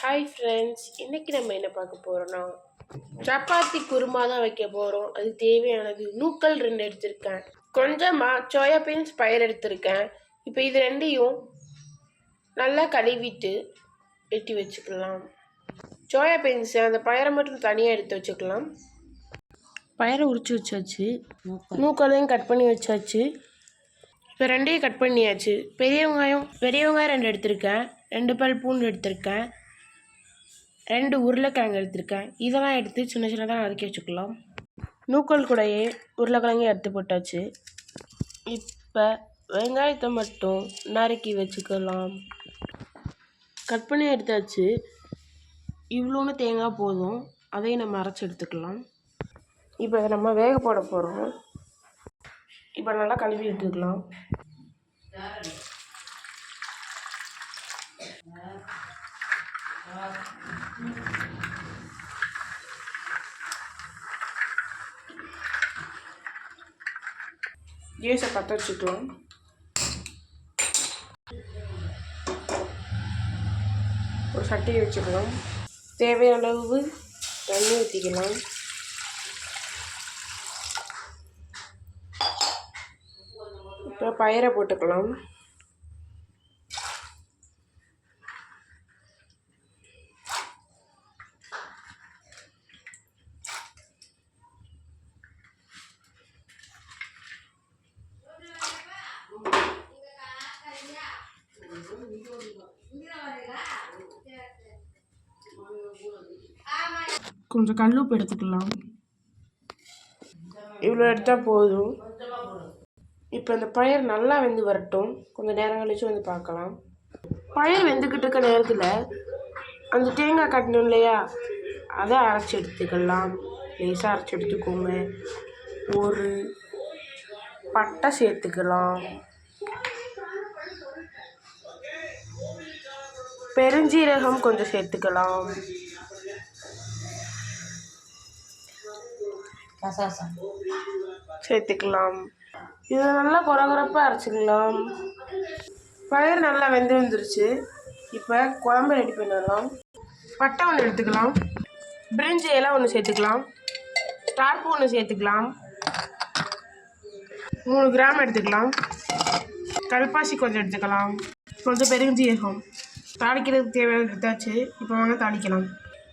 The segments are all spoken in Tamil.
ஹாய் ஃப்ரெண்ட்ஸ், இன்றைக்கி நம்ம என்ன பார்க்க போகிறோன்னா சப்பாத்தி குருமா தான் வைக்க போகிறோம். அது தேவையானது நூக்கல் 2 எடுத்திருக்கேன், கொஞ்சமாக சோயா பீன்ஸ் பயிர் எடுத்திருக்கேன். இப்போ இது ரெண்டையும் நல்லா கழுவிட்டு வெட்டி வச்சுக்கலாம். சோயா பீன்ஸ் அந்த பயிரை மட்டும் தனியாக எடுத்து வச்சுக்கலாம். பயிரை உரித்து வச்சாச்சு, நூக்கலையும் கட் பண்ணி வச்சாச்சு. இப்போ ரெண்டையும் கட் பண்ணியாச்சு. பெரிய வெங்காயம் 2 எடுத்திருக்கேன், 2 பல் பூண்டு எடுத்திருக்கேன், 2 உருளைக்கிழங்கு எடுத்திருக்கேன். இதெல்லாம் எடுத்து சின்ன சின்னதாக நறுக்கி வச்சுக்கலாம். நூக்கல் கூடையே உருளைக்கிழங்கு எடுத்து போட்டாச்சு. இப்போ வெங்காயத்தை மட்டும் நறுக்கி வச்சுக்கலாம். கட் பண்ணி எடுத்தாச்சு. இவ்வளோன்னு தேங்காய் போதும், அதையும் நம்ம அரைச்சி எடுத்துக்கலாம். இப்போ அதை நம்ம வேக போட போகிறோம். இப்போ நல்லா கழுவி எடுத்துக்கலாம். கேஸை பற்ற வச்சுக்கலாம். ஒரு சட்டியை வச்சுக்கலாம். தேவையான அளவு தண்ணி ஊற்றிக்கலாம். இப்போ பயிரை போட்டுக்கலாம். கொஞ்சம் கல்லுப்பு எடுத்துக்கலாம். இவ்வளோ எடுத்தால் போதும். இப்போ இந்த பயிர் நல்லா வெந்து வரட்டும். கொஞ்சம் நேரம் கழிச்சு வந்து பார்க்கலாம். பயிர் வெந்துக்கிட்டு இருக்க நேரத்தில் அந்த தேங்காய் கட்டணும் இல்லையா, அதை அரைச்சி எடுத்துக்கலாம். லேசாக அரைச்சி எடுத்துக்கோங்க. ஒரு பட்டை சேர்த்துக்கலாம். பெருஞ்சீரகம் கொஞ்சம் சேர்த்துக்கலாம். சேர்த்துக்கலாம். இதை நல்லா குறகுறப்பாக அரைச்சிக்கலாம். பயிர் நல்லா வெந்து வந்துருச்சு. இப்போ குழம்பு ரெடி பண்ணிடலாம். பட்டை ஒன்று எடுத்துக்கலாம். பிரிஞ்சி இலை ஒன்று சேர்த்துக்கலாம். ஸ்டார் பூ ஒன்று சேர்த்துக்கலாம். 3 கிராம் எடுத்துக்கலாம். கல்பாசி கொஞ்சம் எடுத்துக்கலாம். கொஞ்சம் பெருஞ்சீரகம். தாளிக்கிறதுக்கு தேவையான எடுத்தாச்சு. இப்போ வாங்க தாளிக்கலாம்.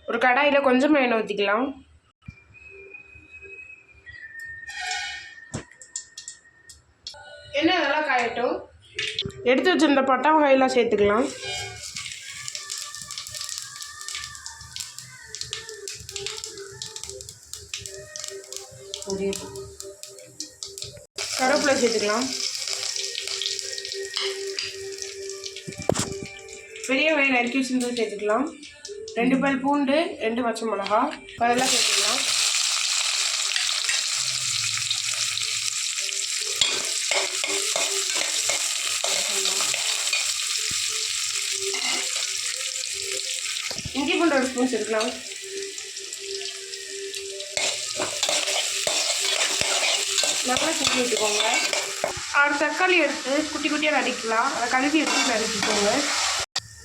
ஒரு கடாயில் கொஞ்சமாக எண்ணெய் ஊற்றிக்கலாம். எண்ணெய் நல்லா காயட்டும். எடுத்து வச்சிருந்த பட்டை வகையெல்லாம் சேர்த்துக்கலாம். கருவேப்பிலை சேர்த்துக்கலாம். பெரிய வெங்காயம் நறுக்கி வச்சிருந்தது சேர்த்துக்கலாம். 2 பல் பூண்டு, 2 பச்சை மிளகா, அதெல்லாம் சேர்த்துக்கலாம். இஞ்சி பூண்டு 1 ஸ்பூன் சேர்த்துக்கலாம். நல்லா சுற்றி விட்டுக்கோங்க. 6 தக்காளி எடுத்து குட்டி குட்டியாக நறுக்கலாம். அதை கழுவி எடுத்து நறுக்கிக்கோங்க.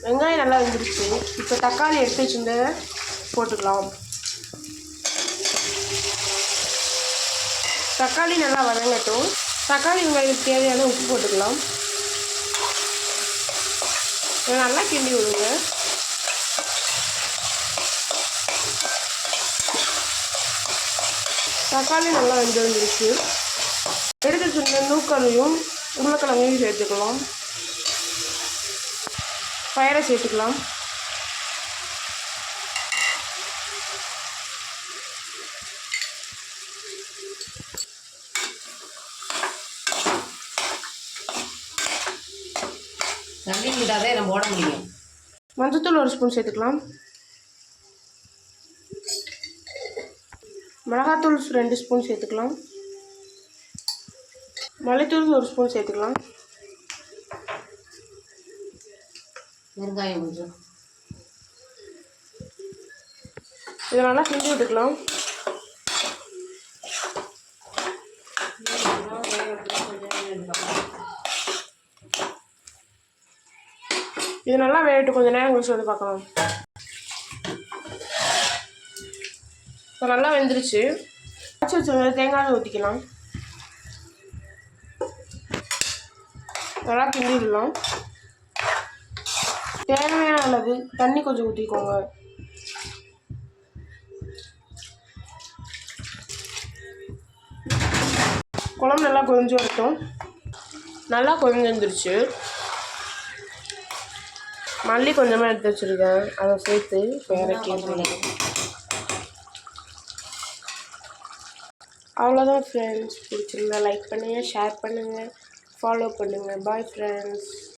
வெங்காயம் நல்லா வந்துருச்சு. இப்போ தக்காளி எடுத்து வச்சுருந்ததை போட்டுக்கலாம். தக்காளி நல்லா வதங்கட்டும். தக்காளி வெங்காயத்துக்கு தேவையான உப்பு போட்டுக்கலாம். நல்லா கிண்டி விடுங்க. தக்காளி நல்லா வெந்து வந்துருச்சு. எடுத்து வச்சுருந்த நூக்கலையும் உருளைக்கிழங்கையும் சேர்த்துக்கலாம். பயிரை சேர்த்துக்கலாம். தண்ணி விடாதே நம்ம போட முடியும். மஞ்சத்தூள் 1 ஸ்பூன் சேர்த்துக்கலாம். மிளகாத்தூள் 2 ஸ்பூன் சேர்த்துக்கலாம். மல்லித்தூள் 1 ஸ்பூன் சேர்த்துக்கலாம். வெங்காயம் கொஞ்சம். இதை நல்லா கிண்டி விட்டுக்கலாம். இது நல்லா வேகட்டும், கொஞ்சம் நேரம் கழிச்சு வந்து பார்க்கலாம். இப்போ நல்லா வெந்துருச்சு. வச்சு வச்சுருங்க, தேங்காய் ஊற்றிக்கலாம். நல்லா கிண்டிடலாம். தேவையான அளவு தண்ணி கொஞ்சம் ஊற்றிக்கோங்க. குழம்பு நல்லா கொதிஞ்சு வரட்டும். நல்லா கொதிஞ்சு வந்துருச்சு. மல்லி கொஞ்சமாக எடுத்து வச்சுருக்கேன், அதை சேர்த்து இறக்கி. அவ்வளோதான் ஃப்ரெண்ட்ஸ். பிடிச்சிருந்தா லைக் பண்ணுங்கள், ஷேர் பண்ணுங்கள், ஃபாலோ பண்ணுங்கள். Bye friends.